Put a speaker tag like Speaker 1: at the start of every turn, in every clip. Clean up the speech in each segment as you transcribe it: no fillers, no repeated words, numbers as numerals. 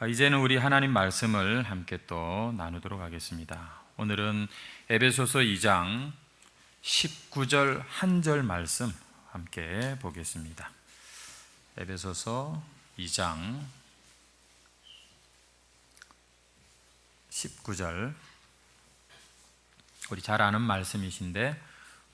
Speaker 1: 이제는 우리 하나님 말씀을 함께 또 나누도록 하겠습니다. 오늘은 에베소서 2장 19절 한 절 말씀 함께 보겠습니다. 에베소서 2장 19절, 우리 잘 아는 말씀이신데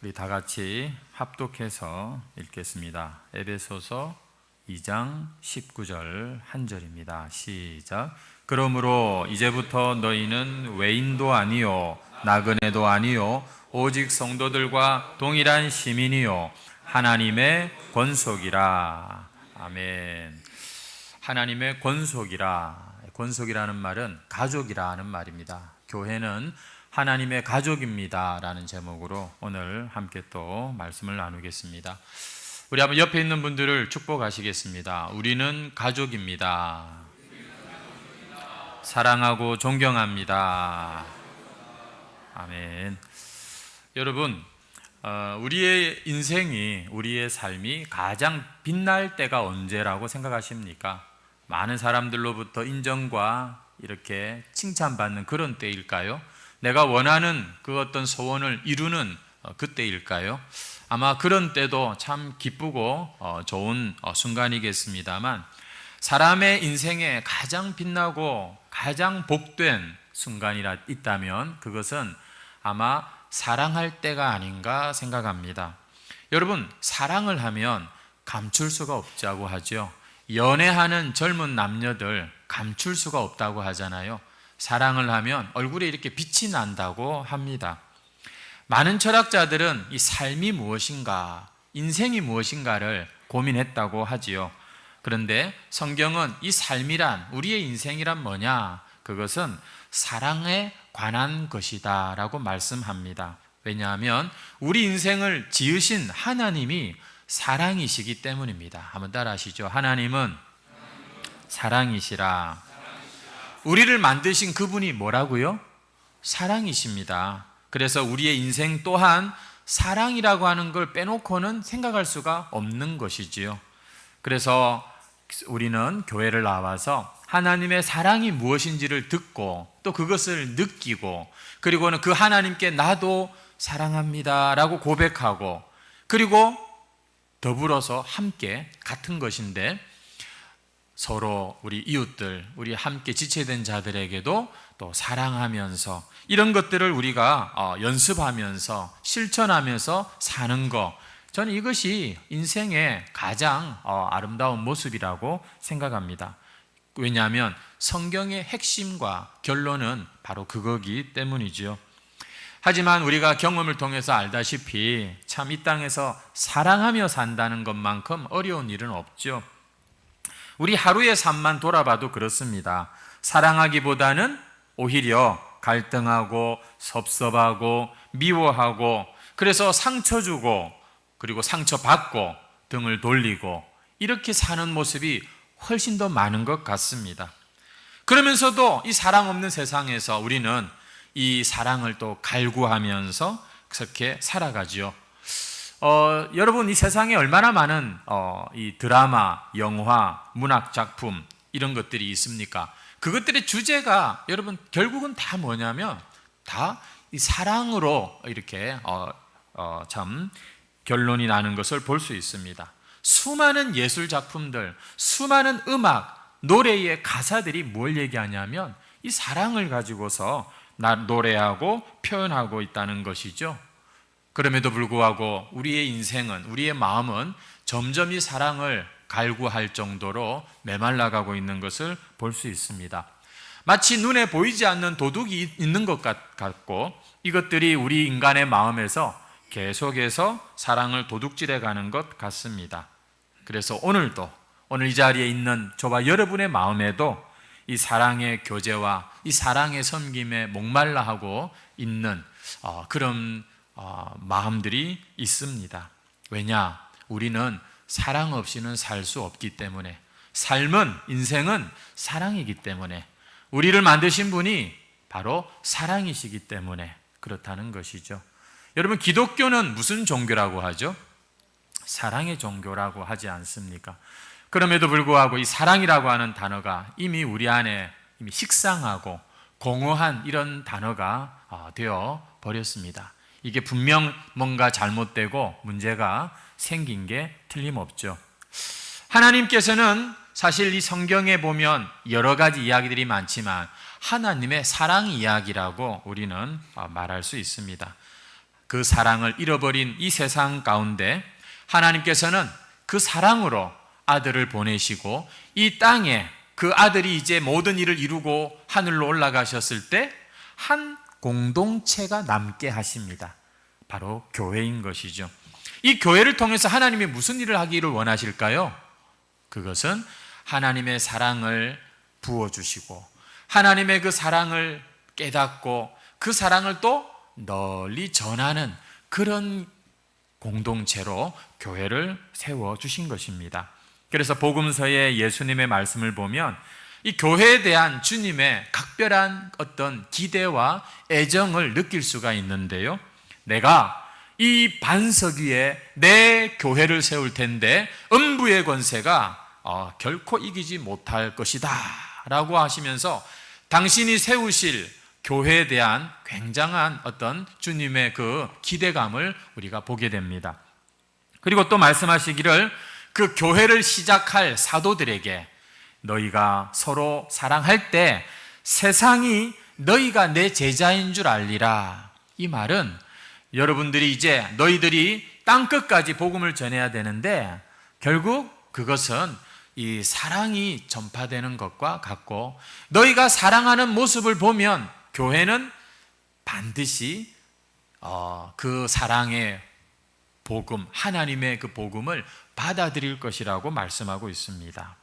Speaker 1: 우리 다 같이 합독해서 읽겠습니다. 에베소서 2장 19절 한 절입니다. 시작. 그러므로 이제부터 너희는 외인도 아니요 나그네도 아니요 오직 성도들과 동일한 시민이요 하나님의 권속이라. 아멘. 하나님의 권속이라. 권속이라는 말은 가족이라는 말입니다. 교회는 하나님의 가족입니다 라는 제목으로 오늘 함께 또 말씀을 나누겠습니다. 우리 한번 옆에 있는 분들을 축복하시겠습니다. 우리는 가족입니다. 사랑하고 존경합니다. 아멘. 여러분, 우리의 인생이, 우리의 삶이 가장 빛날 때가 언제라고 생각하십니까? 많은 사람들로부터 인정과 이렇게 칭찬받는 그런 때일까요? 내가 원하는 그 어떤 소원을 이루는 그때일까요? 아마 그런 때도 참 기쁘고 좋은 순간이겠습니다만, 사람의 인생에 가장 빛나고 가장 복된 순간이라 있다면 그것은 아마 사랑할 때가 아닌가 생각합니다. 여러분, 사랑을 하면 감출 수가 없다고 하죠. 연애하는 젊은 남녀들 감출 수가 없다고 하잖아요. 사랑을 하면 얼굴에 이렇게 빛이 난다고 합니다. 많은 철학자들은 이 삶이 무엇인가, 인생이 무엇인가를 고민했다고 하지요. 그런데 성경은 이 삶이란, 우리의 인생이란 뭐냐? 그것은 사랑에 관한 것이다 라고 말씀합니다. 왜냐하면 우리 인생을 지으신 하나님이 사랑이시기 때문입니다. 한번 따라 하시죠. 하나님은 사랑이시라. 우리를 만드신 그분이 뭐라고요? 사랑이십니다. 그래서 우리의 인생 또한 사랑이라고 하는 걸 빼놓고는 생각할 수가 없는 것이지요. 그래서 우리는 교회를 나와서 하나님의 사랑이 무엇인지를 듣고 또 그것을 느끼고, 그리고는 그 하나님께 나도 사랑합니다 라고 고백하고, 그리고 더불어서 함께 같은 것인데 서로 우리 이웃들, 우리 함께 지체된 자들에게도 또 사랑하면서 이런 것들을 우리가 연습하면서 실천하면서 사는 것, 저는 이것이 인생의 가장 아름다운 모습이라고 생각합니다. 왜냐하면 성경의 핵심과 결론은 바로 그거기 때문이죠. 하지만 우리가 경험을 통해서 알다시피 참 이 땅에서 사랑하며 산다는 것만큼 어려운 일은 없죠. 우리 하루의 삶만 돌아봐도 그렇습니다. 사랑하기보다는 오히려 갈등하고 섭섭하고 미워하고, 그래서 상처 주고 그리고 상처받고 등을 돌리고 이렇게 사는 모습이 훨씬 더 많은 것 같습니다. 그러면서도 이 사랑 없는 세상에서 우리는 이 사랑을 또 갈구하면서 그렇게 살아가죠. 여러분, 이 세상에 얼마나 많은 이 드라마, 영화, 문학 작품 이런 것들이 있습니까? 그것들의 주제가 여러분 결국은 다 뭐냐면 다 이 사랑으로 이렇게 참 결론이 나는 것을 볼 수 있습니다. 수많은 예술 작품들, 수많은 음악, 노래의 가사들이 뭘 얘기하냐면 이 사랑을 가지고서 노래하고 표현하고 있다는 것이죠. 그럼에도 불구하고 우리의 인생은, 우리의 마음은 점점 이 사랑을 갈구할 정도로 메말라가고 있는 것을 볼 수 있습니다. 마치 눈에 보이지 않는 도둑이 있는 것 같고, 이것들이 우리 인간의 마음에서 계속해서 사랑을 도둑질해 가는 것 같습니다. 그래서 오늘 이 자리에 있는 저와 여러분의 마음에도 이 사랑의 교제와 이 사랑의 섬김에 목말라 하고 있는 그런 마음들이 있습니다. 왜냐? 우리는 사랑 없이는 살 수 없기 때문에, 삶은, 인생은 사랑이기 때문에, 우리를 만드신 분이 바로 사랑이시기 때문에 그렇다는 것이죠. 여러분, 기독교는 무슨 종교라고 하죠? 사랑의 종교라고 하지 않습니까? 그럼에도 불구하고 이 사랑이라고 하는 단어가 이미 우리 안에 이미 식상하고 공허한 이런 단어가 되어 버렸습니다. 이게 분명 뭔가 잘못되고 문제가 생긴 게 틀림없죠. 하나님께서는 사실 이 성경에 보면 여러 가지 이야기들이 많지만 하나님의 사랑 이야기라고 우리는 말할 수 있습니다. 그 사랑을 잃어버린 이 세상 가운데 하나님께서는 그 사랑으로 아들을 보내시고 이 땅에 그 아들이 이제 모든 일을 이루고 하늘로 올라가셨을 때 한 공동체가 남게 하십니다. 바로 교회인 것이죠. 이 교회를 통해서 하나님이 무슨 일을 하기를 원하실까요? 그것은 하나님의 사랑을 부어주시고 하나님의 그 사랑을 깨닫고 그 사랑을 또 널리 전하는 그런 공동체로 교회를 세워주신 것입니다. 그래서 복음서의 예수님의 말씀을 보면 이 교회에 대한 주님의 각별한 어떤 기대와 애정을 느낄 수가 있는데요. 내가 이 반석 위에 내 교회를 세울 텐데 음부의 권세가 결코 이기지 못할 것이다 라고 하시면서 당신이 세우실 교회에 대한 굉장한 어떤 주님의 그 기대감을 우리가 보게 됩니다. 그리고 또 말씀하시기를 그 교회를 시작할 사도들에게 너희가 서로 사랑할 때 세상이 너희가 내 제자인 줄 알리라. 이 말은 여러분들이 이제 너희들이 땅끝까지 복음을 전해야 되는데 결국 그것은 이 사랑이 전파되는 것과 같고 너희가 사랑하는 모습을 보면 교회는 반드시 그 사랑의 복음, 하나님의 그 복음을 받아들일 것이라고 말씀하고 있습니다.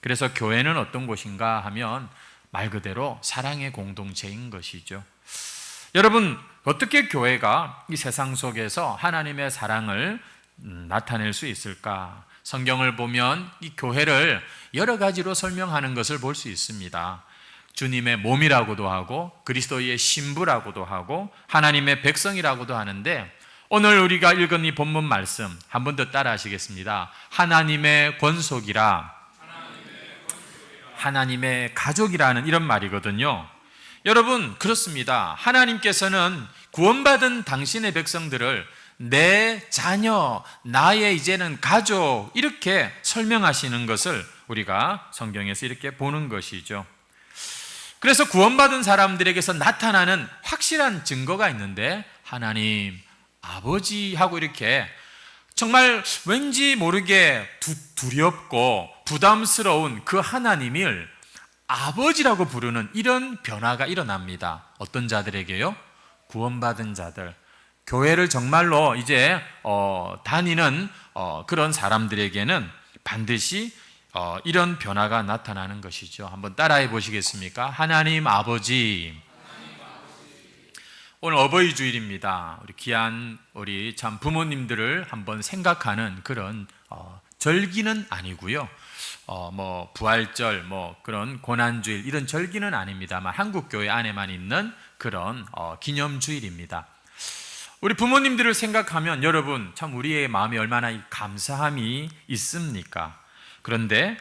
Speaker 1: 그래서 교회는 어떤 곳인가 하면 말 그대로 사랑의 공동체인 것이죠. 여러분, 어떻게 교회가 이 세상 속에서 하나님의 사랑을 나타낼 수 있을까? 성경을 보면 이 교회를 여러 가지로 설명하는 것을 볼 수 있습니다. 주님의 몸이라고도 하고 그리스도의 신부라고도 하고 하나님의 백성이라고도 하는데 오늘 우리가 읽은 이 본문 말씀 한 번 더 따라 하시겠습니다. 하나님의 권속이라 하나님의 가족이라는 이런 말이거든요. 여러분, 그렇습니다. 하나님께서는 구원받은 당신의 백성들을 내 자녀, 나의 이제는 가족 이렇게 설명하시는 것을 우리가 성경에서 이렇게 보는 것이죠. 그래서 구원받은 사람들에게서 나타나는 확실한 증거가 있는데 하나님, 아버지하고 이렇게 정말 왠지 모르게 두렵고 부담스러운 그 하나님을 아버지라고 부르는 이런 변화가 일어납니다. 어떤 자들에게요? 구원받은 자들, 교회를 정말로 이제 다니는 그런 사람들에게는 반드시 이런 변화가 나타나는 것이죠. 한번 따라해 보시겠습니까? 하나님 아버지. 오늘 어버이 주일입니다. 우리 귀한 우리 참 부모님들을 한번 생각하는 그런 절기는 아니고요. 뭐 부활절, 뭐 그런 고난주일 이런 절기는 아닙니다만 한국 교회 안에만 있는 그런 기념주일입니다. 우리 부모님들을 생각하면 여러분 참 우리의 마음에 얼마나 감사함이 있습니까? 그런데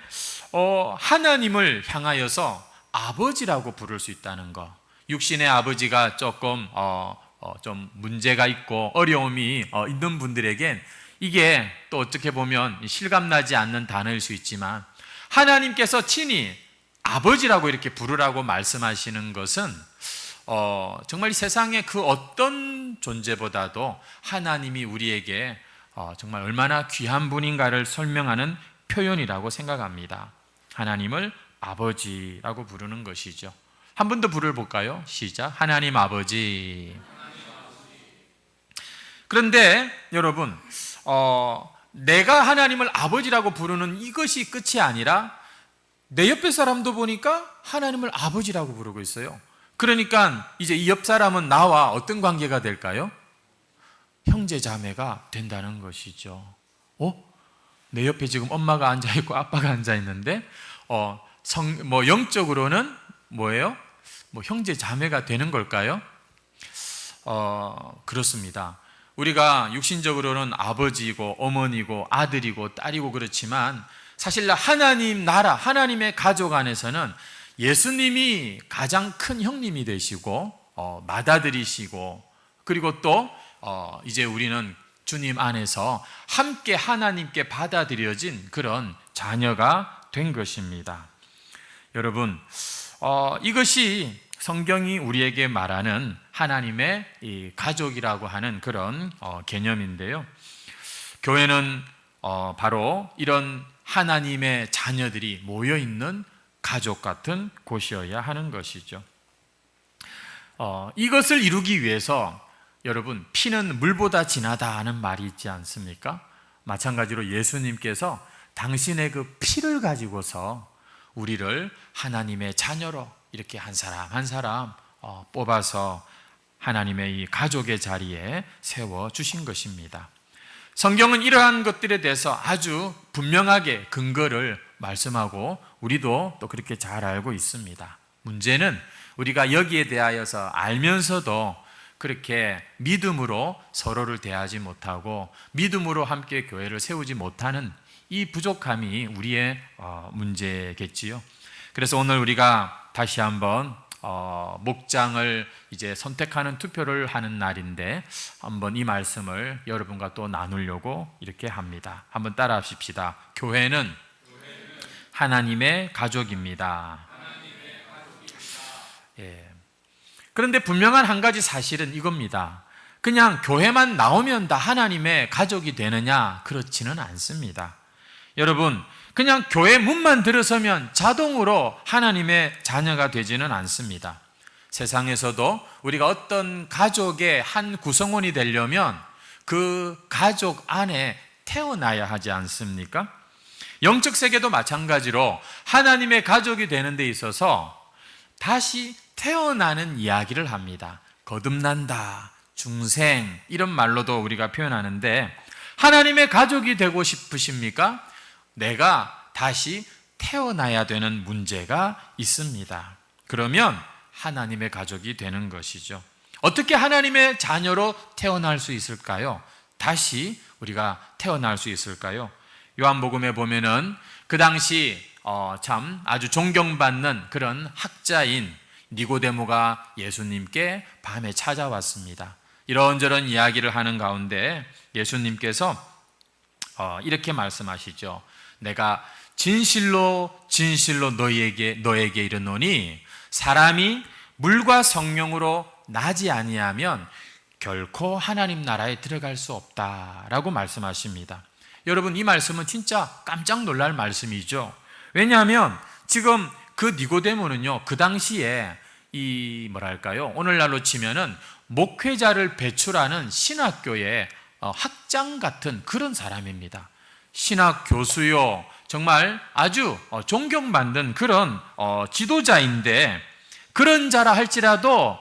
Speaker 1: 하나님을 향하여서 아버지라고 부를 수 있다는 것, 육신의 아버지가 조금 좀 문제가 있고 어려움이 있는 분들에겐 이게 또 어떻게 보면 실감나지 않는 단어일 수 있지만 하나님께서 친히 아버지라고 이렇게 부르라고 말씀하시는 것은 정말 이 세상의 그 어떤 존재보다도 하나님이 우리에게 정말 얼마나 귀한 분인가를 설명하는 표현이라고 생각합니다. 하나님을 아버지라고 부르는 것이죠. 한 번 더 부를볼까요? 시작. 하나님 아버지. 그런데 여러분, 내가 하나님을 아버지라고 부르는 이것이 끝이 아니라 내 옆에 사람도 보니까 하나님을 아버지라고 부르고 있어요. 그러니까 이제 이 옆 사람은 나와 어떤 관계가 될까요? 형제 자매가 된다는 것이죠. 내 옆에 지금 엄마가 앉아있고 아빠가 앉아있는데 영적으로는 뭐예요? 형제 자매가 되는 걸까요? 그렇습니다. 우리가 육신적으로는 아버지고 어머니고 아들이고 딸이고 그렇지만 사실 하나님 나라, 하나님의 가족 안에서는 예수님이 가장 큰 형님이 되시고 맏아들이시고, 그리고 또 이제 우리는 주님 안에서 함께 하나님께 받아들여진 그런 자녀가 된 것입니다. 여러분, 이것이 성경이 우리에게 말하는 하나님의 이 가족이라고 하는 그런 개념인데요. 교회는 바로 이런 하나님의 자녀들이 모여있는 가족 같은 곳이어야 하는 것이죠. 이것을 이루기 위해서 여러분, 피는 물보다 진하다 하는 말이 있지 않습니까? 마찬가지로 예수님께서 당신의 그 피를 가지고서 우리를 하나님의 자녀로 이렇게 한 사람 한 사람 뽑아서 하나님의 이 가족의 자리에 세워주신 것입니다. 성경은 이러한 것들에 대해서 아주 분명하게 근거를 말씀하고 우리도 또 그렇게 잘 알고 있습니다. 문제는 우리가 여기에 대하여서 알면서도 그렇게 믿음으로 서로를 대하지 못하고 믿음으로 함께 교회를 세우지 못하는 이 부족함이 우리의 문제겠지요. 그래서 오늘 우리가 다시 한번 목장을 이제 선택하는 투표를 하는 날인데 한번 이 말씀을 여러분과 또 나누려고 이렇게 합니다. 한번 따라 하십시다. 교회는 하나님의 가족입니다. 예. 그런데 분명한 한 가지 사실은 이겁니다. 그냥 교회만 나오면 다 하나님의 가족이 되느냐? 그렇지는 않습니다. 여러분, 그냥 교회 문만 들어서면 자동으로 하나님의 자녀가 되지는 않습니다. 세상에서도 우리가 어떤 가족의 한 구성원이 되려면 그 가족 안에 태어나야 하지 않습니까? 영적 세계도 마찬가지로 하나님의 가족이 되는 데 있어서 다시 태어나는 이야기를 합니다. 거듭난다, 중생, 이런 말로도 우리가 표현하는데, 하나님의 가족이 되고 싶으십니까? 내가 다시 태어나야 되는 문제가 있습니다. 그러면 하나님의 가족이 되는 것이죠. 어떻게 하나님의 자녀로 태어날 수 있을까요? 다시 우리가 태어날 수 있을까요? 요한복음에 보면은 그 당시 참 아주 존경받는 그런 학자인 니고데모가 예수님께 밤에 찾아왔습니다. 이런저런 이야기를 하는 가운데 예수님께서 이렇게 말씀하시죠. 내가 진실로 진실로 너에게 이르노니 사람이 물과 성령으로 나지 아니하면 결코 하나님 나라에 들어갈 수 없다라고 말씀하십니다. 여러분, 이 말씀은 진짜 깜짝 놀랄 말씀이죠. 왜냐하면 지금 그 니고데모는요, 그 당시에 이 뭐랄까요, 오늘날로 치면은 목회자를 배출하는 신학교의 학장 같은 그런 사람입니다. 신학 교수요, 정말 아주 존경받는 그런 지도자인데, 그런 자라 할지라도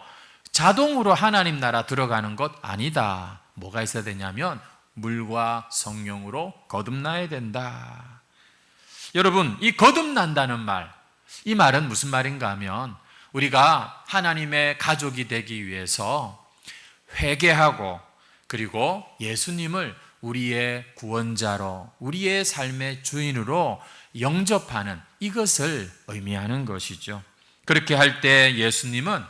Speaker 1: 자동으로 하나님 나라 들어가는 것 아니다. 뭐가 있어야 되냐면 물과 성령으로 거듭나야 된다. 여러분, 이 거듭난다는 말, 이 말은 무슨 말인가 하면 우리가 하나님의 가족이 되기 위해서 회개하고, 그리고 예수님을 우리의 구원자로, 우리의 삶의 주인으로 영접하는 이것을 의미하는 것이죠. 그렇게 할 때 예수님은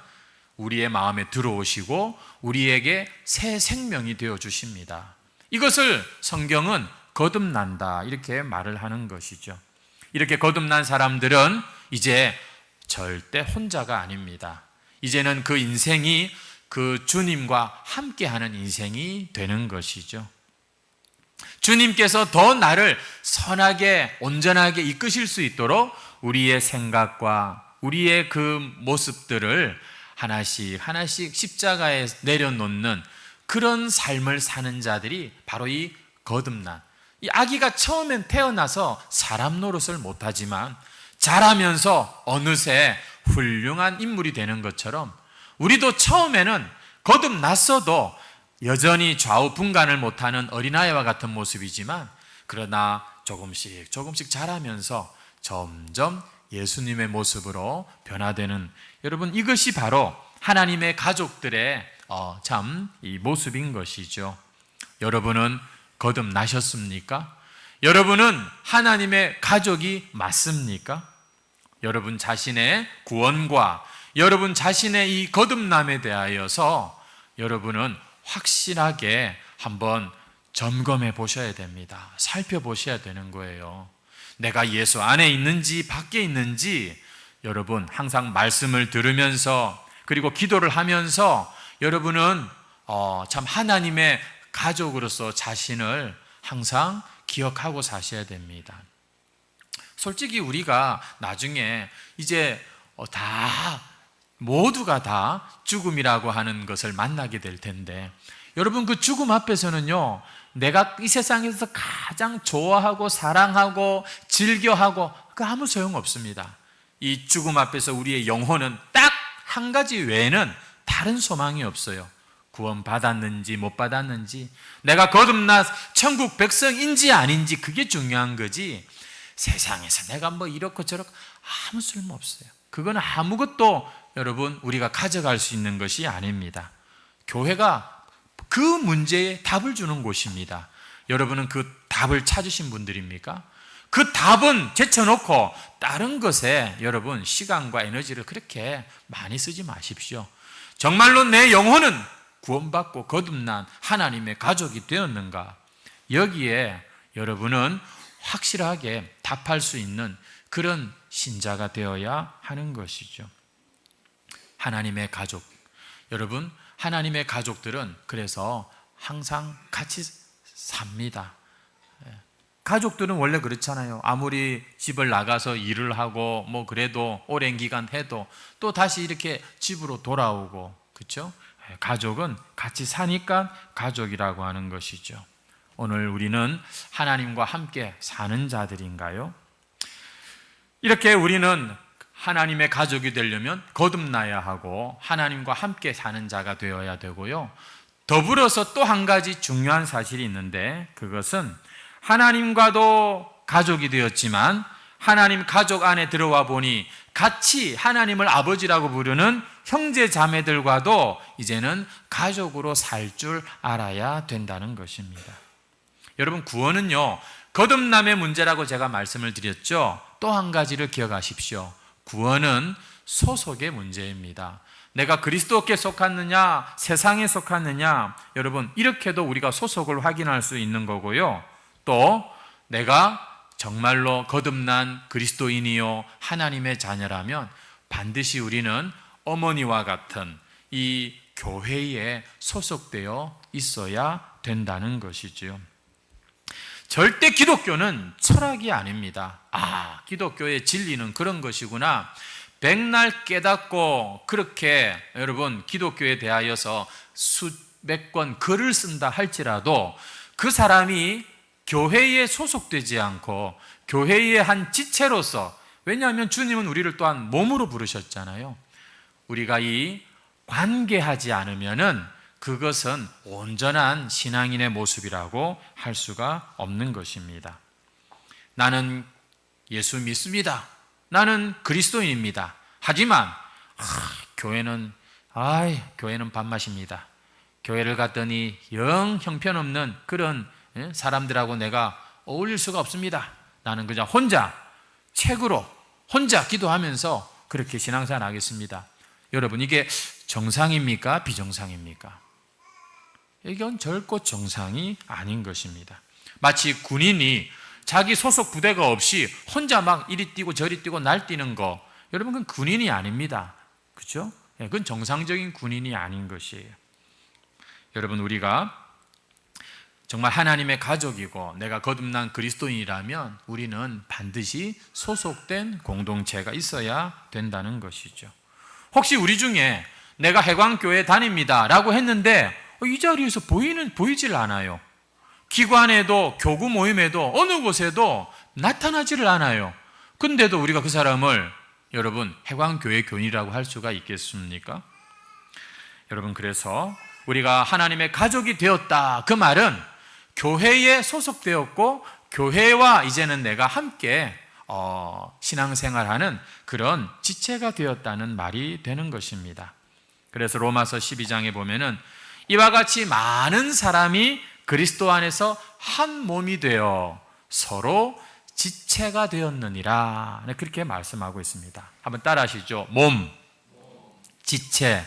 Speaker 1: 우리의 마음에 들어오시고 우리에게 새 생명이 되어 주십니다. 이것을 성경은 거듭난다 이렇게 말을 하는 것이죠. 이렇게 거듭난 사람들은 이제 절대 혼자가 아닙니다. 이제는 그 인생이 그 주님과 함께하는 인생이 되는 것이죠. 주님께서 더 나를 선하게 온전하게 이끄실 수 있도록 우리의 생각과 우리의 그 모습들을 하나씩 하나씩 십자가에 내려놓는 그런 삶을 사는 자들이 바로 이 거듭난, 이 아기가 처음엔 태어나서 사람 노릇을 못하지만 자라면서 어느새 훌륭한 인물이 되는 것처럼 우리도 처음에는 거듭났어도 여전히 좌우분간을 못하는 어린아이와 같은 모습이지만, 그러나 조금씩 자라면서 점점 예수님의 모습으로 변화되는, 여러분, 이것이 바로 하나님의 가족들의 참 이 모습인 것이죠. 여러분은 거듭나셨습니까? 여러분은 하나님의 가족이 맞습니까? 여러분 자신의 구원과 여러분 자신의 이 거듭남에 대하여서 여러분은 확실하게 한번 점검해 보셔야 됩니다. 살펴보셔야 되는 거예요. 내가 예수 안에 있는지 밖에 있는지 여러분 항상 말씀을 들으면서 그리고 기도를 하면서 여러분은 참 하나님의 가족으로서 자신을 항상 기억하고 사셔야 됩니다. 솔직히 우리가 나중에 이제 모두가 다 죽음이라고 하는 것을 만나게 될 텐데 여러분 그 죽음 앞에서는요 내가 이 세상에서 가장 좋아하고 사랑하고 즐겨하고 그 아무 소용없습니다. 이 죽음 앞에서 우리의 영혼은 딱 한 가지 외에는 다른 소망이 없어요. 구원 받았는지 못 받았는지 내가 거듭나 천국 백성인지 아닌지 그게 중요한 거지 세상에서 내가 뭐 이렇고 저렇고 아무 쓸모없어요. 그건 아무것도 여러분 우리가 가져갈 수 있는 것이 아닙니다. 교회가 그 문제에 답을 주는 곳입니다. 여러분은 그 답을 찾으신 분들입니까? 그 답은 제쳐놓고 다른 것에 여러분 시간과 에너지를 그렇게 많이 쓰지 마십시오. 정말로 내 영혼은 구원받고 거듭난 하나님의 가족이 되었는가? 여기에 여러분은 확실하게 답할 수 있는 그런 신자가 되어야 하는 것이죠. 하나님의 가족. 여러분, 하나님의 가족들은 그래서 항상 같이 삽니다. 가족들은 원래 그렇잖아요. 아무리 집을 나가서 일을 하고 뭐 그래도 오랜 기간 해도 또 다시 이렇게 집으로 돌아오고 그렇죠? 가족은 같이 사니까 가족이라고 하는 것이죠. 오늘 우리는 하나님과 함께 사는 자들인가요? 이렇게 우리는 하나님의 가족이 되려면 거듭나야 하고 하나님과 함께 사는 자가 되어야 되고요. 더불어서 또 한 가지 중요한 사실이 있는데 그것은 하나님과도 가족이 되었지만 하나님 가족 안에 들어와 보니 같이 하나님을 아버지라고 부르는 형제 자매들과도 이제는 가족으로 살 줄 알아야 된다는 것입니다. 여러분 구원은요 거듭남의 문제라고 제가 말씀을 드렸죠. 또 한 가지를 기억하십시오. 구원은 소속의 문제입니다. 내가 그리스도께 속았느냐 세상에 속았느냐 여러분 이렇게도 우리가 소속을 확인할 수 있는 거고요. 또 내가 정말로 거듭난 그리스도인이요 하나님의 자녀라면 반드시 우리는 어머니와 같은 이 교회에 소속되어 있어야 된다는 것이지요. 절대 기독교는 철학이 아닙니다. 기독교의 진리는 그런 것이구나. 백날 깨닫고 그렇게 여러분 기독교에 대하여서 수백 권 글을 쓴다 할지라도 그 사람이 교회에 소속되지 않고 교회의 한 지체로서 왜냐하면 주님은 우리를 또한 몸으로 부르셨잖아요. 우리가 이 관계하지 않으면은 그것은 온전한 신앙인의 모습이라고 할 수가 없는 것입니다. 나는 예수 믿습니다. 나는 그리스도인입니다. 하지만 교회는 밥맛입니다. 교회를 갔더니 영 형편없는 그런 사람들하고 내가 어울릴 수가 없습니다. 나는 그냥 혼자 책으로 혼자 기도하면서 그렇게 신앙생활 하겠습니다. 여러분 이게 정상입니까? 비정상입니까? 이건 결코 정상이 아닌 것입니다. 마치 군인이 자기 소속 부대가 없이 혼자 막 이리 뛰고 저리 뛰고 날뛰는 거 여러분 그건 군인이 아닙니다. 그렇죠? 그건 정상적인 군인이 아닌 것이에요. 여러분 우리가 정말 하나님의 가족이고 내가 거듭난 그리스도인이라면 우리는 반드시 소속된 공동체가 있어야 된다는 것이죠. 혹시 우리 중에 내가 해광교회 다닙니다 라고 했는데 이 자리에서 보이질 않아요. 기관에도 교구 모임에도 어느 곳에도 나타나지를 않아요. 근데도 우리가 그 사람을 여러분 해광교회 교인이라고 할 수가 있겠습니까? 여러분 그래서 우리가 하나님의 가족이 되었다 그 말은 교회에 소속되었고 교회와 이제는 내가 함께 신앙생활하는 그런 지체가 되었다는 말이 되는 것입니다. 그래서 로마서 12장에 보면은 이와 같이 많은 사람이 그리스도 안에서 한 몸이 되어 서로 지체가 되었느니라. 그렇게 말씀하고 있습니다. 한번 따라 하시죠. 몸, 지체.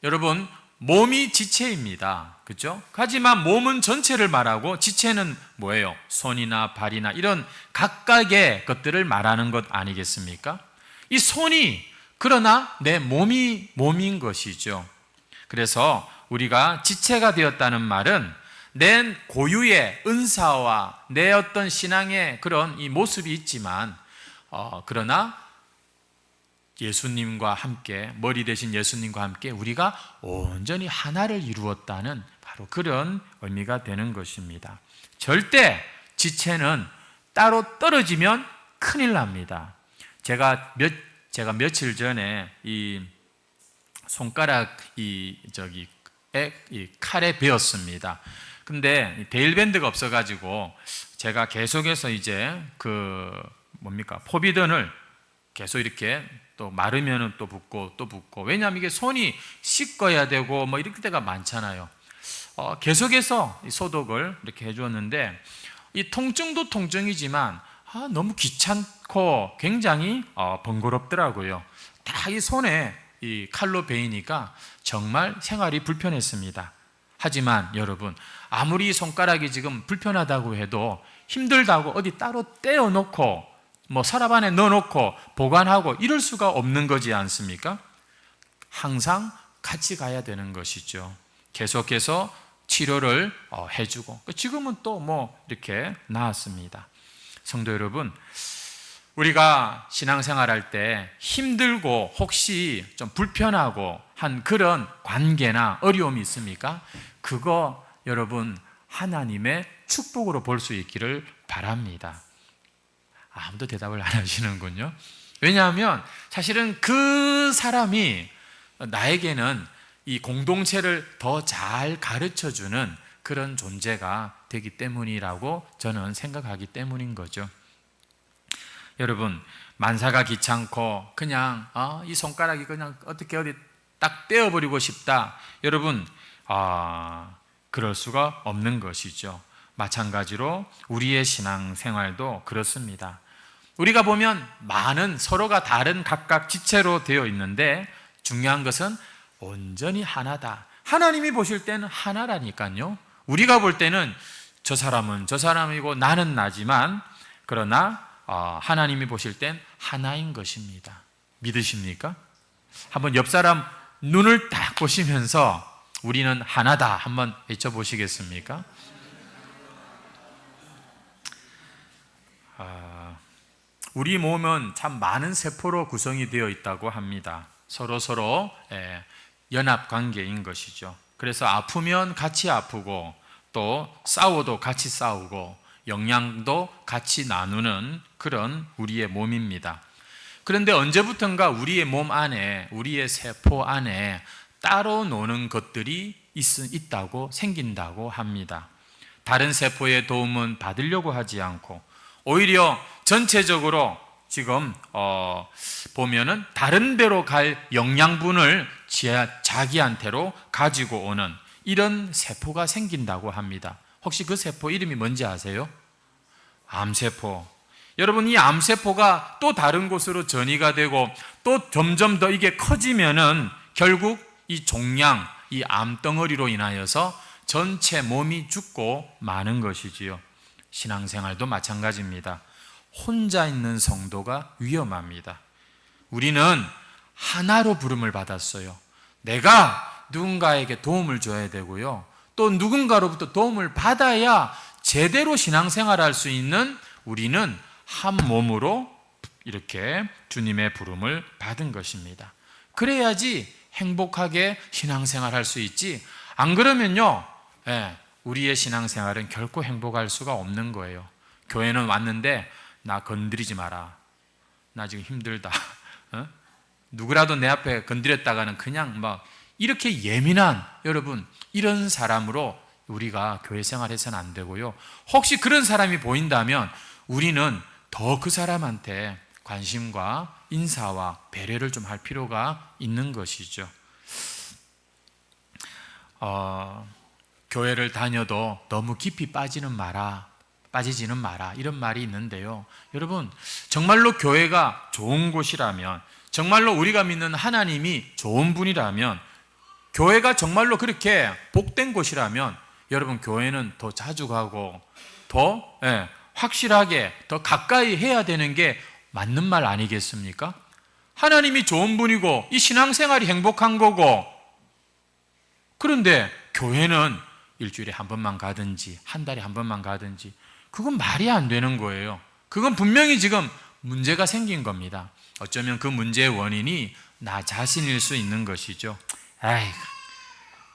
Speaker 1: 여러분, 몸이 지체입니다. 그렇죠? 하지만 몸은 전체를 말하고 지체는 뭐예요? 손이나 발이나 이런 각각의 것들을 말하는 것 아니겠습니까? 이 손이 그러나 내 몸인 것이죠. 그래서 우리가 지체가 되었다는 말은 내 고유의 은사와 내 어떤 신앙의 그런 이 모습이 있지만 그러나 예수님과 함께, 머리 대신 예수님과 함께 우리가 온전히 하나를 이루었다는 바로 그런 의미가 되는 것입니다. 절대 지체는 따로 떨어지면 큰일 납니다. 제가 며칠 전에 이 손가락 이 칼에 베었습니다. 근데 데일밴드가 없어가지고 제가 계속해서 이제 포비던을 계속 이렇게 또 마르면은 또 붓고 왜냐하면 이게 손이 씻어야 되고 뭐 이렇게 때가 많잖아요. 계속해서 이 소독을 이렇게 해주었는데 이 통증도 통증이지만 너무 귀찮고 굉장히 번거롭더라고요. 다 이 손에 이 칼로 베이니까 정말 생활이 불편했습니다. 하지만 여러분, 아무리 손가락이 지금 불편하다고 해도 힘들다고 어디 따로 떼어놓고 서랍 안에 넣어놓고 보관하고 이럴 수가 없는 거지 않습니까? 항상 같이 가야 되는 것이죠. 계속해서 치료를 해주고 지금은 또 이렇게 나았습니다. 성도 여러분, 우리가 신앙생활할 때 힘들고 혹시 좀 불편하고 한 그런 관계나 어려움이 있습니까? 그거 여러분 하나님의 축복으로 볼 수 있기를 바랍니다. 아무도 대답을 안 하시는군요. 왜냐하면 사실은 그 사람이 나에게는 이 공동체를 더 잘 가르쳐주는 그런 존재가 되기 때문이라고 저는 생각하기 때문인 거죠. 여러분, 만사가 귀찮고 그냥 이 손가락이 그냥 어떻게 어디 딱 떼어버리고 싶다. 여러분, 그럴 수가 없는 것이죠. 마찬가지로 우리의 신앙생활도 그렇습니다. 우리가 보면 많은 서로가 다른 각각 지체로 되어 있는데 중요한 것은 온전히 하나다. 하나님이 보실 때는 하나라니까요. 우리가 볼 때는 저 사람은 저 사람이고 나는 나지만 그러나 하나님이 보실 땐 하나인 것입니다. 믿으십니까? 한번 옆 사람 눈을 딱 보시면서 우리는 하나다 한번 외쳐보시겠습니까? 우리 몸은 참 많은 세포로 구성이 되어 있다고 합니다. 서로 연합 관계인 것이죠. 그래서 아프면 같이 아프고 또 싸워도 같이 싸우고 영양도 같이 나누는 그런 우리의 몸입니다. 그런데 언제부턴가 우리의 몸 안에, 우리의 세포 안에 따로 노는 것들이 있다고 생긴다고 합니다. 다른 세포의 도움은 받으려고 하지 않고 오히려 전체적으로 지금 보면은 다른 데로 갈 영양분을 자기한테로 가지고 오는 이런 세포가 생긴다고 합니다. 혹시 그 세포 이름이 뭔지 아세요? 암세포. 여러분, 이 암세포가 또 다른 곳으로 전이가 되고 또 점점 더 이게 커지면은 결국 이 종양, 이 암덩어리로 인하여서 전체 몸이 죽고 마는 것이지요. 신앙생활도 마찬가지입니다. 혼자 있는 성도가 위험합니다. 우리는 하나로 부름을 받았어요. 내가 누군가에게 도움을 줘야 되고요. 또 누군가로부터 도움을 받아야 제대로 신앙생활할 수 있는 우리는 한 몸으로 이렇게 주님의 부름을 받은 것입니다. 그래야지 행복하게 신앙생활할 수 있지. 안 그러면요, 우리의 신앙생활은 결코 행복할 수가 없는 거예요. 교회는 왔는데 나 건드리지 마라. 나 지금 힘들다. 누구라도 내 앞에 건드렸다가는 그냥 이렇게 예민한 여러분, 이런 사람으로 우리가 교회 생활해서는 안 되고요. 혹시 그런 사람이 보인다면 우리는 더 그 사람한테 관심과 인사와 배려를 좀 할 필요가 있는 것이죠. 교회를 다녀도 너무 깊이 빠지는 마라. 빠지지는 마라, 이런 말이 있는데요. 여러분, 정말로 교회가 좋은 곳이라면, 정말로 우리가 믿는 하나님이 좋은 분이라면, 교회가 정말로 그렇게 복된 곳이라면 여러분, 교회는 더 자주 가고 더 확실하게 더 가까이 해야 되는 게 맞는 말 아니겠습니까? 하나님이 좋은 분이고 이 신앙생활이 행복한 거고, 그런데 교회는 일주일에 한 번만 가든지 한 달에 한 번만 가든지, 그건 말이 안 되는 거예요. 그건 분명히 지금 문제가 생긴 겁니다. 어쩌면 그 문제의 원인이 나 자신일 수 있는 것이죠.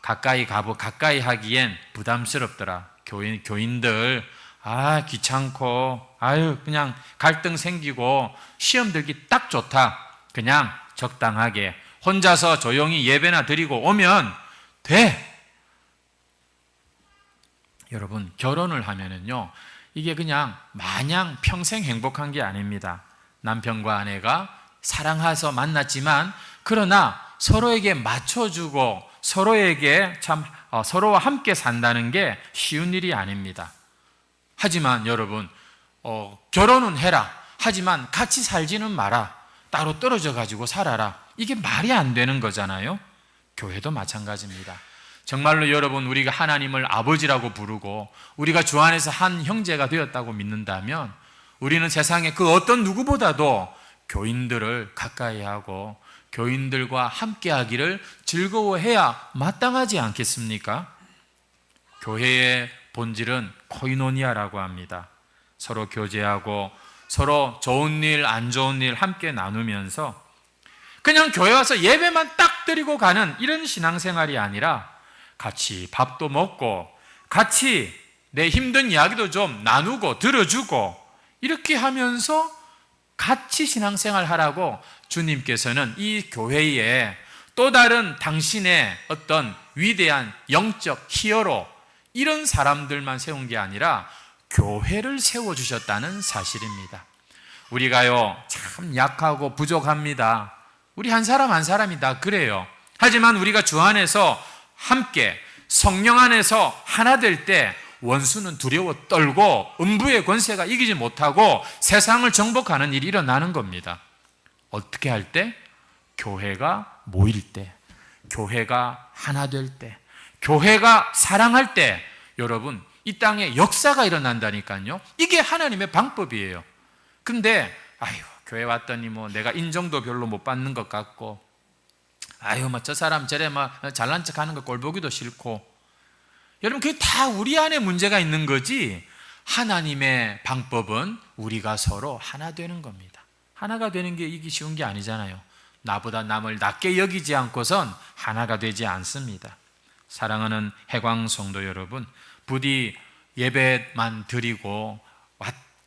Speaker 1: 가까이 하기엔 부담스럽더라. 교인들, 귀찮고, 그냥 갈등 생기고, 시험 들기 딱 좋다. 그냥 적당하게 혼자서 조용히 예배나 드리고 오면 돼. 여러분, 결혼을 하면은요, 이게 그냥 마냥 평생 행복한 게 아닙니다. 남편과 아내가 사랑해서 만났지만, 그러나 서로에게 맞춰주고 서로에게 서로와 함께 산다는 게 쉬운 일이 아닙니다. 하지만 여러분, 결혼은 해라. 하지만 같이 살지는 마라. 따로 떨어져 가지고 살아라. 이게 말이 안 되는 거잖아요. 교회도 마찬가지입니다. 정말로 여러분, 우리가 하나님을 아버지라고 부르고 우리가 주 안에서 한 형제가 되었다고 믿는다면, 우리는 세상의 그 어떤 누구보다도 교인들을 가까이 하고 교인들과 함께 하기를 즐거워해야 마땅하지 않겠습니까? 교회의 본질은 코이노니아라고 합니다. 서로 교제하고 서로 좋은 일, 안 좋은 일 함께 나누면서 그냥 교회 와서 예배만 딱 드리고 가는 이런 신앙생활이 아니라, 같이 밥도 먹고 같이 내 힘든 이야기도 좀 나누고 들어주고, 이렇게 하면서 같이 신앙생활 하라고 주님께서는 이 교회에 또 다른 당신의 어떤 위대한 영적 히어로, 이런 사람들만 세운 게 아니라 교회를 세워주셨다는 사실입니다. 우리가요, 참 약하고 부족합니다. 우리 한 사람 한 사람이 다 그래요. 하지만 우리가 주 안에서 함께 성령 안에서 하나 될 때 원수는 두려워 떨고 음부의 권세가 이기지 못하고 세상을 정복하는 일이 일어나는 겁니다. 어떻게 할 때? 교회가 모일 때, 교회가 하나 될 때, 교회가 사랑할 때, 여러분, 이 땅에 역사가 일어난다니까요. 이게 하나님의 방법이에요. 근데 교회 왔더니 내가 인정도 별로 못 받는 것 같고, 저 사람 저래 잘난 척 하는 거 꼴 보기도 싫고, 여러분, 그게 다 우리 안에 문제가 있는 거지, 하나님의 방법은 우리가 서로 하나 되는 겁니다. 하나가 되는 게 이게 쉬운 게 아니잖아요. 나보다 남을 낮게 여기지 않고선 하나가 되지 않습니다. 사랑하는 해광 성도 여러분, 부디 예배만 드리고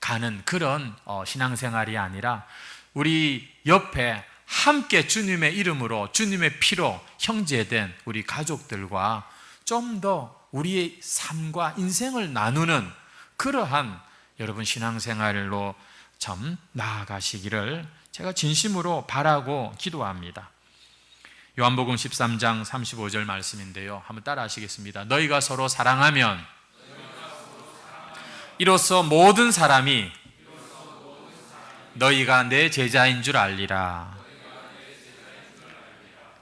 Speaker 1: 가는 그런 신앙생활이 아니라, 우리 옆에 함께 주님의 이름으로, 주님의 피로 형제된 우리 가족들과 좀 더 우리의 삶과 인생을 나누는 그러한 여러분 신앙생활로 참 나아가시기를 제가 진심으로 바라고 기도합니다. 요한복음 13장 35절 말씀인데요, 한번 따라 하시겠습니다. 너희가 서로 사랑하면 이로써 모든 사람이 너희가 내 제자인 줄 알리라.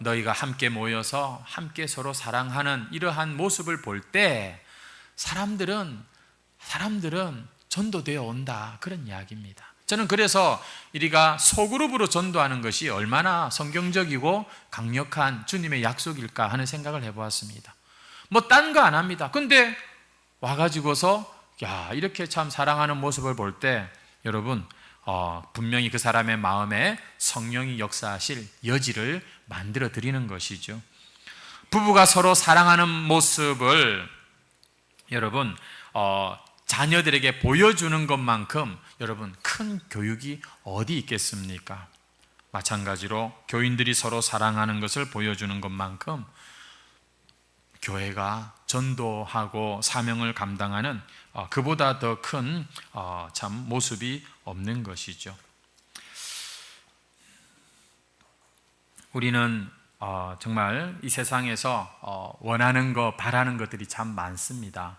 Speaker 1: 너희가 함께 모여서 함께 서로 사랑하는 이러한 모습을 볼 때 사람들은 전도되어 온다, 그런 이야기입니다. 저는 그래서 우리가 소그룹으로 전도하는 것이 얼마나 성경적이고 강력한 주님의 약속일까 하는 생각을 해보았습니다. 딴 거 안 합니다. 근데 와가지고서 이렇게 참 사랑하는 모습을 볼 때 여러분, 분명히 그 사람의 마음에 성령이 역사하실 여지를 만들어 드리는 것이죠. 부부가 서로 사랑하는 모습을 여러분 자녀들에게 보여주는 것만큼 여러분 큰 교육이 어디 있겠습니까? 마찬가지로 교인들이 서로 사랑하는 것을 보여주는 것만큼 교회가 전도하고 사명을 감당하는 그보다 더 큰 참 모습이 없는 것이죠. 우리는 정말 이 세상에서 원하는 것, 바라는 것들이 참 많습니다.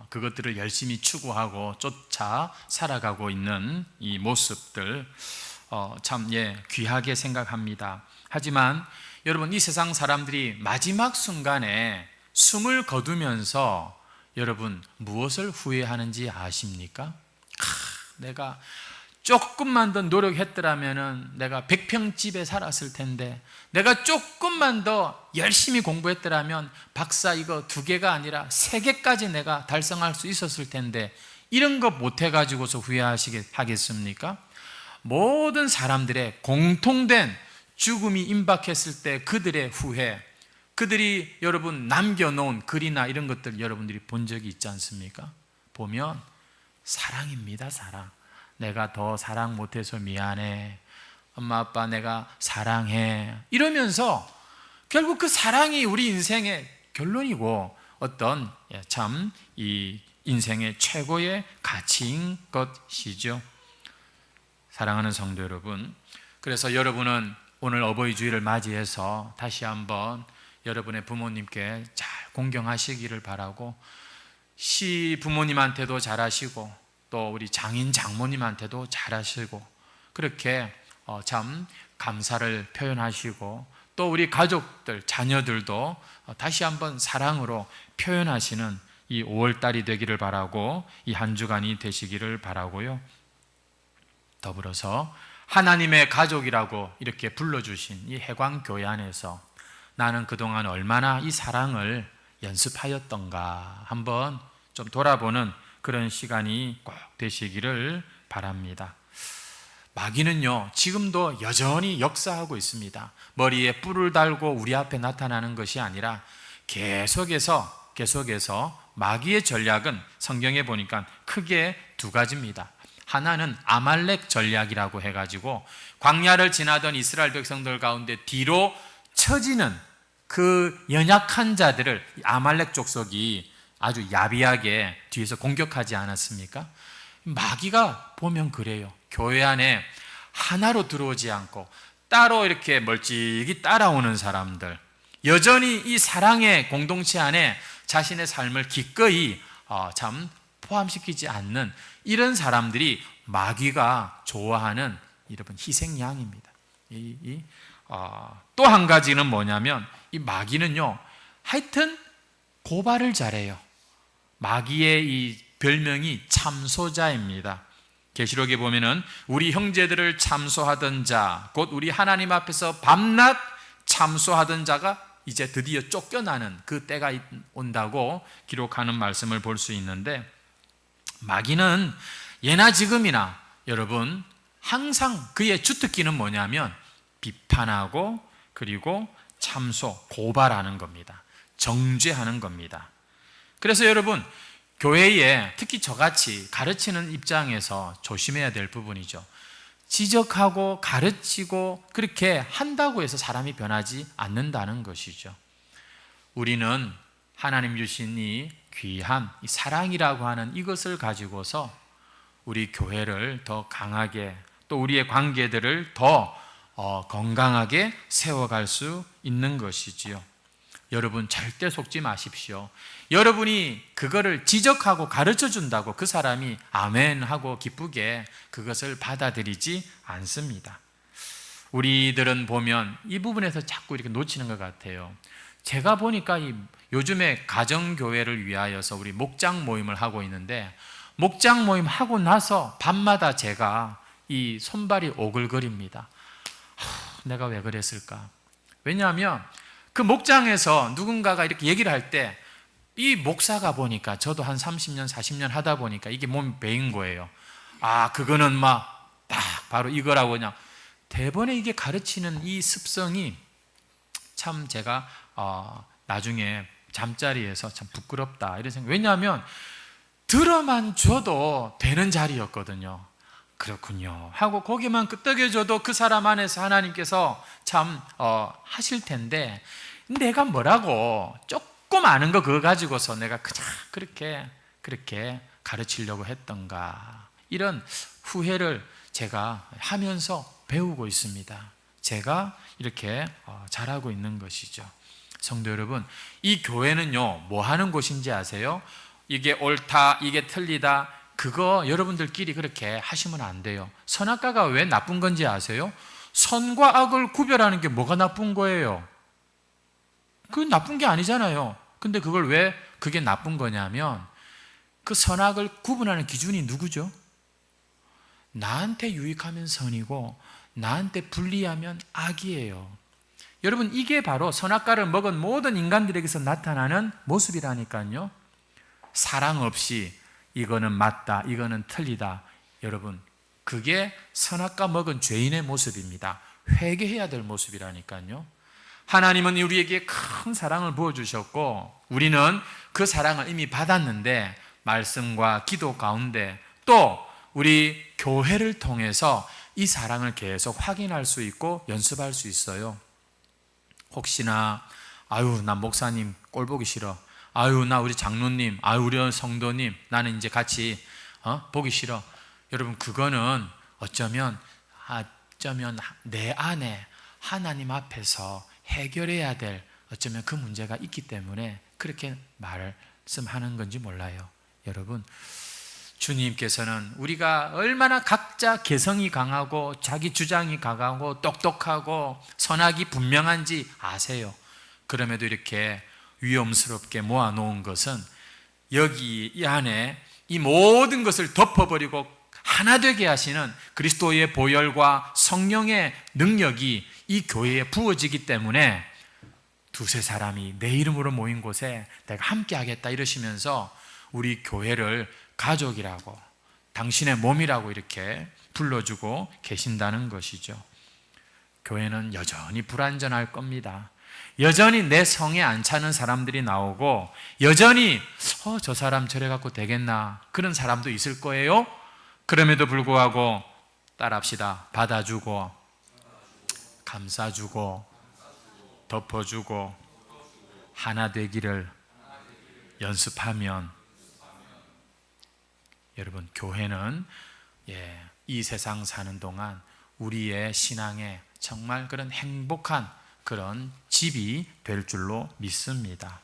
Speaker 1: 그것들을 열심히 추구하고 쫓아 살아가고 있는 이 모습들 참 귀하게 생각합니다. 하지만 여러분, 이 세상 사람들이 마지막 순간에 숨을 거두면서 여러분 무엇을 후회하는지 아십니까? 내가 조금만 더 노력했더라면 내가 100평집에 살았을 텐데, 내가 조금만 더 열심히 공부했더라면 박사 이거 2개가 아니라 3개까지 내가 달성할 수 있었을 텐데, 이런 거 못해가지고서 후회하겠습니까? 모든 사람들의 공통된 죽음이 임박했을 때 그들의 후회, 그들이 여러분 남겨놓은 글이나 이런 것들 여러분들이 본 적이 있지 않습니까? 보면 사랑입니다. 사랑. 내가 더 사랑 못해서 미안해. 엄마 아빠 내가 사랑해. 이러면서 결국 그 사랑이 우리 인생의 결론이고 어떤 참 이 인생의 최고의 가치인 것이죠. 사랑하는 성도 여러분, 그래서 여러분은 오늘 어버이 주일을 맞이해서 다시 한번 여러분의 부모님께 잘 공경하시기를 바라고, 시부모님한테도 잘하시고 또 우리 장인 장모님한테도 잘하시고, 그렇게 참 감사를 표현하시고, 또 우리 가족들 자녀들도 다시 한번 사랑으로 표현하시는 이 5월달이 되기를 바라고, 이 한 주간이 되시기를 바라고요. 더불어서 하나님의 가족이라고 이렇게 불러주신 이 해광교회 안에서 나는 그동안 얼마나 이 사랑을 연습하였던가 한번 좀 돌아보는 그런 시간이 꼭 되시기를 바랍니다. 마귀는요, 지금도 여전히 역사하고 있습니다. 머리에 뿔을 달고 우리 앞에 나타나는 것이 아니라 계속해서 마귀의 전략은 성경에 보니까 크게 2가지입니다. 하나는 아말렉 전략이라고 해가지고 광야를 지나던 이스라엘 백성들 가운데 뒤로 처지는 그 연약한 자들을 아말렉 족속이 아주 야비하게 뒤에서 공격하지 않았습니까? 마귀가 보면 그래요. 교회 안에 하나로 들어오지 않고 따로 이렇게 멀찍이 따라오는 사람들, 여전히 이 사랑의 공동체 안에 자신의 삶을 기꺼이 참 포함시키지 않는 이런 사람들이 마귀가 좋아하는 여러분 희생양입니다. 또 한 가지는 뭐냐면, 이 마귀는요 하여튼 고발을 잘해요. 마귀의 이 별명이 참소자입니다. 계시록에 보면은 우리 형제들을 참소하던 자, 곧 우리 하나님 앞에서 밤낮 참소하던 자가 이제 드디어 쫓겨나는 그 때가 온다고 기록하는 말씀을 볼 수 있는데, 마귀는 예나 지금이나 여러분 항상 그의 주특기는 뭐냐면 비판하고 그리고 참소, 고발하는 겁니다. 정죄하는 겁니다. 그래서 여러분 교회에 특히 저같이 가르치는 입장에서 조심해야 될 부분이죠. 지적하고 가르치고 그렇게 한다고 해서 사람이 변하지 않는다는 것이죠. 우리는 하나님 주신 이 귀한 이 사랑이라고 하는 이것을 가지고서 우리 교회를 더 강하게, 또 우리의 관계들을 더 건강하게 세워갈 수 있는 것이지요. 여러분 절대 속지 마십시오. 여러분이 그거를 지적하고 가르쳐 준다고 그 사람이 아멘 하고 기쁘게 그것을 받아들이지 않습니다. 우리들은 보면 이 부분에서 자꾸 이렇게 놓치는 것 같아요. 제가 보니까 요즘에 가정교회를 위하여서 우리 목장 모임을 하고 있는데, 목장 모임 하고 나서 밤마다 제가 이 손발이 오글거립니다. 내가 왜 그랬을까? 왜냐하면 그 목장에서 누군가가 이렇게 얘기를 할 때 이 목사가 보니까, 저도 한 30년 40년 하다 보니까 이게 몸이 배인 거예요. 그거는 막 딱 바로 이거라고 그냥 대번에 이게 가르치는 이 습성이 참 제가 나중에 잠자리에서 참 부끄럽다 이런 생각. 왜냐하면 들어만 줘도 되는 자리였거든요. 그렇군요 하고 고개만 끄덕여줘도 그 사람 안에서 하나님께서 참 하실 텐데, 내가 뭐라고 조금 아는 거 그거 가지고서 내가 그냥 그렇게 가르치려고 했던가, 이런 후회를 제가 하면서 배우고 있습니다. 제가 이렇게 잘하고 있는 것이죠. 성도 여러분, 이 교회는요 뭐 하는 곳인지 아세요? 이게 옳다, 이게 틀리다, 그거 여러분들끼리 그렇게 하시면 안 돼요. 선악과가 왜 나쁜 건지 아세요? 선과 악을 구별하는 게 뭐가 나쁜 거예요? 그건 나쁜 게 아니잖아요. 근데 그걸 왜 그게 나쁜 거냐면 그 선악을 구분하는 기준이 누구죠? 나한테 유익하면 선이고 나한테 불리하면 악이에요. 여러분, 이게 바로 선악과를 먹은 모든 인간들에게서 나타나는 모습이라니까요. 사랑 없이 이거는 맞다, 이거는 틀리다. 여러분, 그게 선악과 먹은 죄인의 모습입니다. 회개해야 될 모습이라니까요. 하나님은 우리에게 큰 사랑을 부어주셨고 우리는 그 사랑을 이미 받았는데 말씀과 기도 가운데 또 우리 교회를 통해서 이 사랑을 계속 확인할 수 있고 연습할 수 있어요. 혹시나 아유 나 목사님 꼴 보기 싫어, 아유 나 우리 장로님, 아유 우리 성도님 나는 이제 같이 보기 싫어. 여러분, 그거는 어쩌면 내 안에 하나님 앞에서 해결해야 될 어쩌면 그 문제가 있기 때문에 그렇게 말씀하는 건지 몰라요. 여러분, 주님께서는 우리가 얼마나 각자 개성이 강하고 자기 주장이 강하고 똑똑하고 선악이 분명한지 아세요. 그럼에도 이렇게 위험스럽게 모아놓은 것은 여기 이 안에 이 모든 것을 덮어버리고 하나 되게 하시는 그리스도의 보혈과 성령의 능력이 이 교회에 부어지기 때문에 두세 사람이 내 이름으로 모인 곳에 내가 함께 하겠다 이러시면서 우리 교회를 가족이라고, 당신의 몸이라고 이렇게 불러주고 계신다는 것이죠. 교회는 여전히 불완전할 겁니다. 여전히 내 성에 안 차는 사람들이 나오고 여전히 저 사람 저래 갖고 되겠나 그런 사람도 있을 거예요. 그럼에도 불구하고 따라합시다. 받아주고 감싸주고 덮어주고 하나 되기를 연습하면 여러분, 교회는 이 세상 사는 동안 우리의 신앙에 정말 그런 행복한 그런 집이 될 줄로 믿습니다.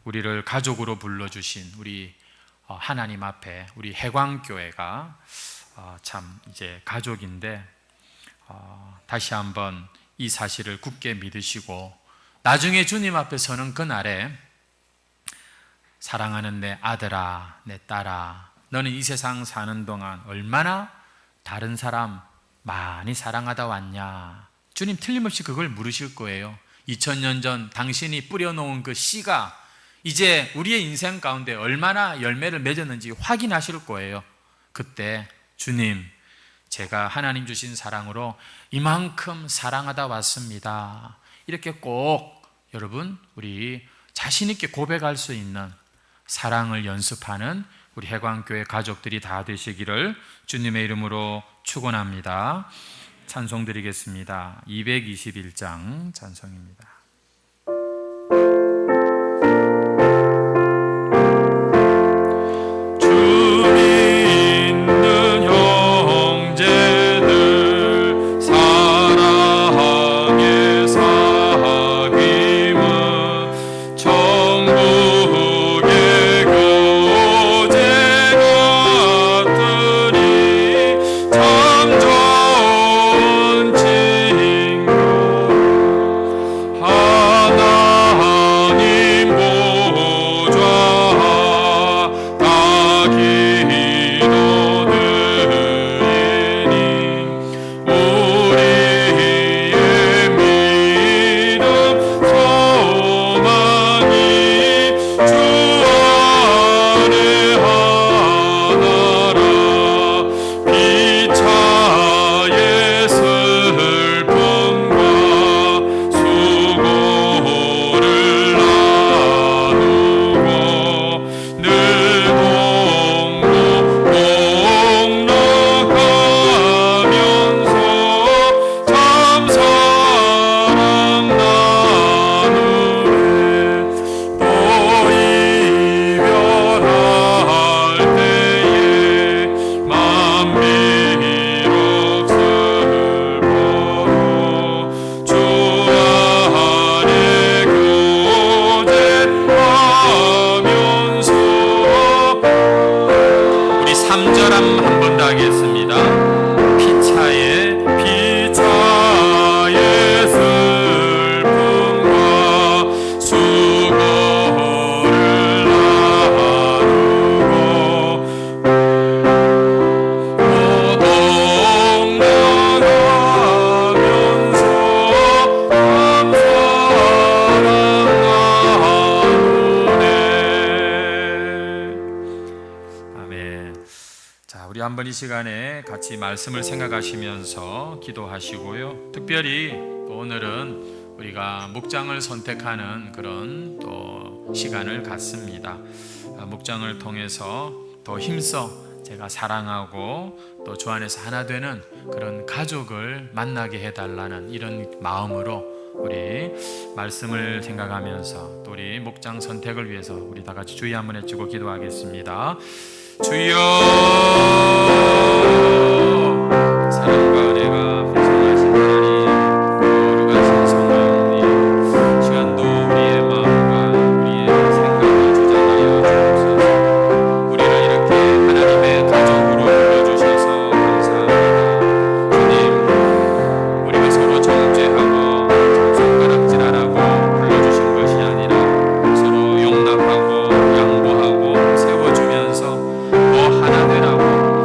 Speaker 1: 우리를 가족으로 불러주신 우리 하나님 앞에 우리 해광교회가 참 이제 가족인데 다시 한번 이 사실을 굳게 믿으시고 나중에 주님 앞에 서는 그날에 사랑하는 내 아들아, 내 딸아, 너는 이 세상 사는 동안 얼마나 다른 사람 많이 사랑하다 왔냐. 주님 틀림없이 그걸 물으실 거예요. 2000년 전 당신이 뿌려놓은 그 씨가 이제 우리의 인생 가운데 얼마나 열매를 맺었는지 확인하실 거예요. 그때 주님, 제가 하나님 주신 사랑으로 이만큼 사랑하다 왔습니다. 이렇게 꼭 여러분 우리 자신 있게 고백할 수 있는 사랑을 연습하는 우리 해광교회 가족들이 다 되시기를 주님의 이름으로 축원합니다. 찬송 드리겠습니다. 221장 찬송입니다.
Speaker 2: 참 좋은 친구
Speaker 1: 한번 이 시간에 같이 말씀을 생각하시면서 기도하시고요. 특별히 또 오늘은 우리가 목장을 선택하는 그런 또 시간을 갖습니다. 목장을 통해서 더 힘써 제가 사랑하고 또 주 안에서 하나 되는 그런 가족을 만나게 해달라는 이런 마음으로 우리 말씀을 생각하면서 또 우리 목장 선택을 위해서 우리 다 같이 주의 한번 외치고 기도하겠습니다. 주여, 사랑과 은혜가 풍성하신 하나님, 거룩하신 성령님, 시간도 우리의 마음과 우리의 생각을 주장하여 주옵소서. 우리를 이렇게 하나님의 가족으로 불러주셔서 감사합니다. 주님, 우리가 서로 정죄하고 손가락질하라고 불러주신 것이 아니라 서로 용납하고 양보하고 세워주면서 더 하나 되라고,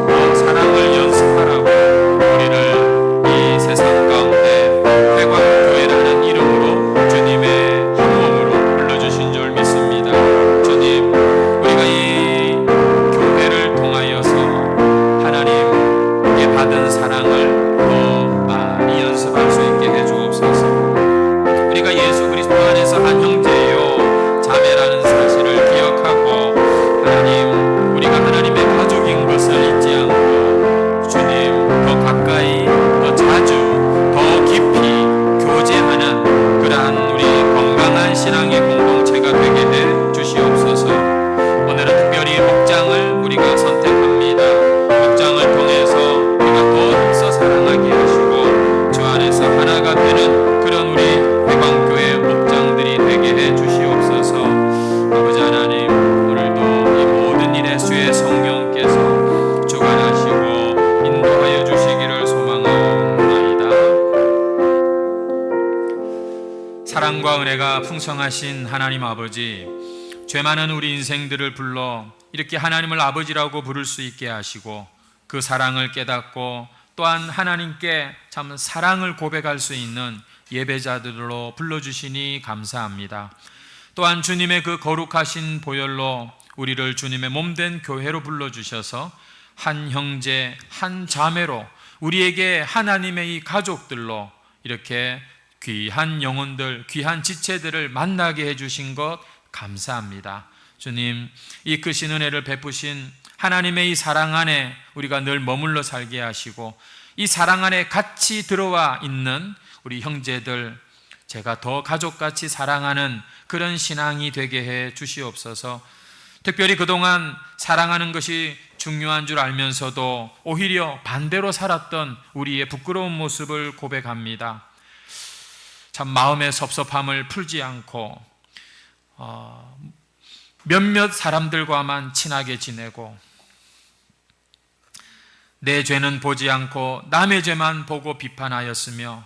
Speaker 1: 더 사랑을 연습하라고 우리를 이 세상 가운데 회관교회라는 이름으로 주님의 한 몸으로 불러주신 줄 믿습니다. 주님, 우리가 이 교회를 통하여서 하나님께 받은 사랑을 더 많이 연습할 수 있게 해주옵소서. 우리가 예수 그리스도 안에서 한 형제요 자매라는 사실을 기억하고 하나님, 우리가 하나님의 가족인 것을 잊지 않고 주님, 더 가까이, 더 자주, 더 깊이 교제하는 그러한 우리 건강한 신앙의 공동체가 되게 해 주시옵소서. 오늘은 특별히 목장을 우리가 선택합니다. 목장을 통해서 우리가 더 힘써 사랑하게 하시고 주 안에서 하나가 되는 그런 우리 회관교회 목장들이 되게 해 주시옵소서. 아버지 하나님, 오늘도 이 모든 일에 주의 성령께서 주관하시고 인도하여 주시기를 소망하옵나이다. 사랑과 은혜가 풍성하신 하나님 아버지, 죄 많은 우리 인생들을 불러 이렇게 하나님을 아버지라고 부를 수 있게 하시고 그 사랑을 깨닫고 또한 하나님께 참 사랑을 고백할 수 있는 예배자들로 불러주시니 감사합니다. 또한 주님의 그 거룩하신 보혈로 우리를 주님의 몸된 교회로 불러주셔서 한 형제, 한 자매로 우리에게 하나님의 이 가족들로 이렇게 귀한 영혼들, 귀한 지체들을 만나게 해주신 것 감사합니다. 주님, 이 크신 은혜를 베푸신 하나님의 이 사랑 안에 우리가 늘 머물러 살게 하시고 이 사랑 안에 같이 들어와 있는 우리 형제들, 제가 더 가족같이 사랑하는 그런 신앙이 되게 해 주시옵소서. 특별히 그동안 사랑하는 것이 중요한 줄 알면서도 오히려 반대로 살았던 우리의 부끄러운 모습을 고백합니다. 참 마음의 섭섭함을 풀지 않고 몇몇 사람들과만 친하게 지내고 내 죄는 보지 않고 남의 죄만 보고 비판하였으며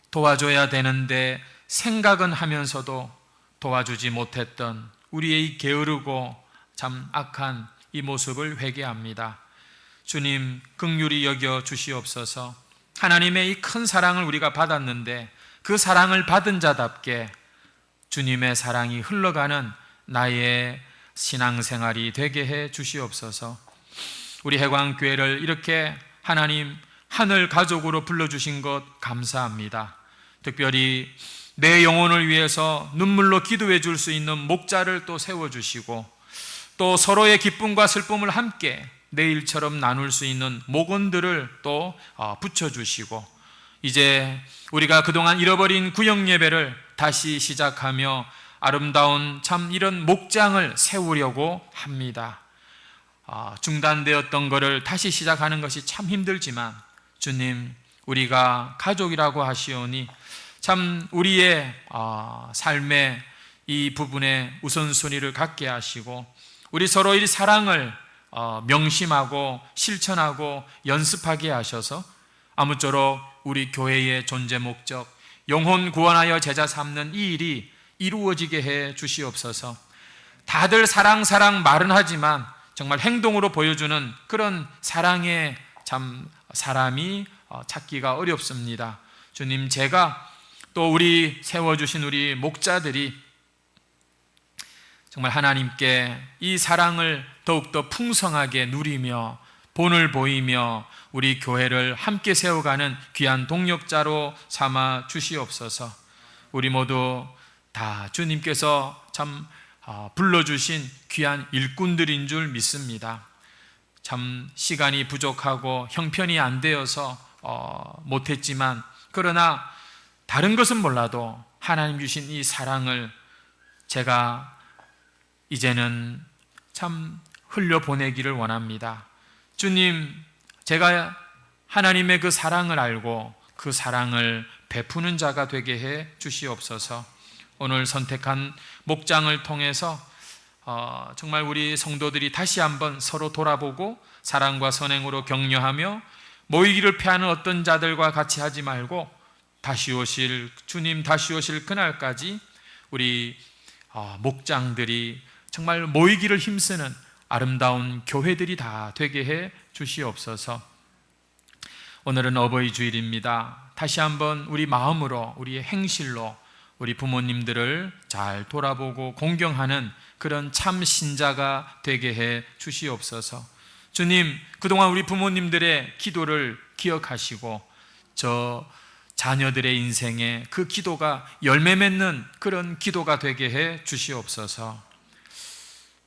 Speaker 1: 도와줘야 되는데 생각은 하면서도 도와주지 못했던 우리의 이 게으르고 참 악한 이 모습을 회개합니다. 주님, 긍휼히 여겨 주시옵소서. 하나님의 이 큰 사랑을 우리가 받았는데 그 사랑을 받은 자답게 주님의 사랑이 흘러가는 나의 신앙생활이 되게 해 주시옵소서. 우리 해광교회를 이렇게 하나님 하늘 가족으로 불러주신 것 감사합니다. 특별히 내 영혼을 위해서 눈물로 기도해 줄 수 있는 목자를 또 세워주시고 또 서로의 기쁨과 슬픔을 함께 내일처럼 나눌 수 있는 목원들을 또 붙여주시고 이제 우리가 그동안 잃어버린 구역 예배를 다시 시작하며 아름다운 참 이런 목장을 세우려고 합니다. 중단되었던 것을 다시 시작하는 것이 참 힘들지만 주님, 우리가 가족이라고 하시오니 참 우리의 삶의 이 부분에 우선순위를 갖게 하시고 우리 서로의 사랑을 명심하고 실천하고 연습하게 하셔서 아무쪼록 우리 교회의 존재 목적, 영혼 구원하여 제자 삼는 이 일이 이루어지게 해 주시옵소서. 다들 사랑 말은 하지만 정말 행동으로 보여주는 그런 사랑의 참 사람이 찾기가 어렵습니다. 주님, 제가 또 우리 세워주신 우리 목자들이 정말 하나님께 이 사랑을 더욱더 풍성하게 누리며 본을 보이며 우리 교회를 함께 세워가는 귀한 동력자로 삼아 주시옵소서. 우리 모두 다 주님께서 참 불러주신 귀한 일꾼들인 줄 믿습니다. 참 시간이 부족하고 형편이 안 되어서 못했지만, 그러나 다른 것은 몰라도 하나님 주신 이 사랑을 제가 이제는 참 흘려보내기를 원합니다. 주님, 제가 하나님의 그 사랑을 알고 그 사랑을 베푸는 자가 되게 해 주시옵소서. 오늘 선택한 목장을 통해서 정말 우리 성도들이 다시 한번 서로 돌아보고 사랑과 선행으로 격려하며 모이기를 피하는 어떤 자들과 같이 하지 말고 주님 다시 오실 그날까지 우리 목장들이 정말 모이기를 힘쓰는 아름다운 교회들이 다 되게 해 주시옵소서. 오늘은 어버이 주일입니다. 다시 한번 우리 마음으로, 우리의 행실로 우리 부모님들을 잘 돌아보고 공경하는 그런 참 신자가 되게 해 주시옵소서. 주님, 그동안 우리 부모님들의 기도를 기억하시고 저 자녀들의 인생에 그 기도가 열매 맺는 그런 기도가 되게 해 주시옵소서.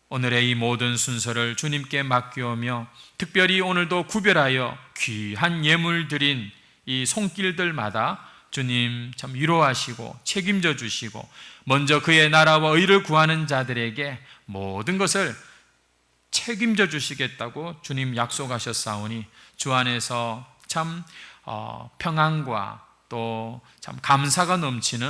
Speaker 1: 오늘의 이 모든 순서를 주님께 맡기오며, 특별히 오늘도 구별하여 귀한 예물 드린 이 손길들마다 주님 참 위로하시고 책임져 주시고, 먼저 그의 나라와 의를 구하는 자들에게 모든 것을 책임져 주시겠다고 주님 약속하셨사오니 주 안에서 참 평안과 또 참 감사가 넘치는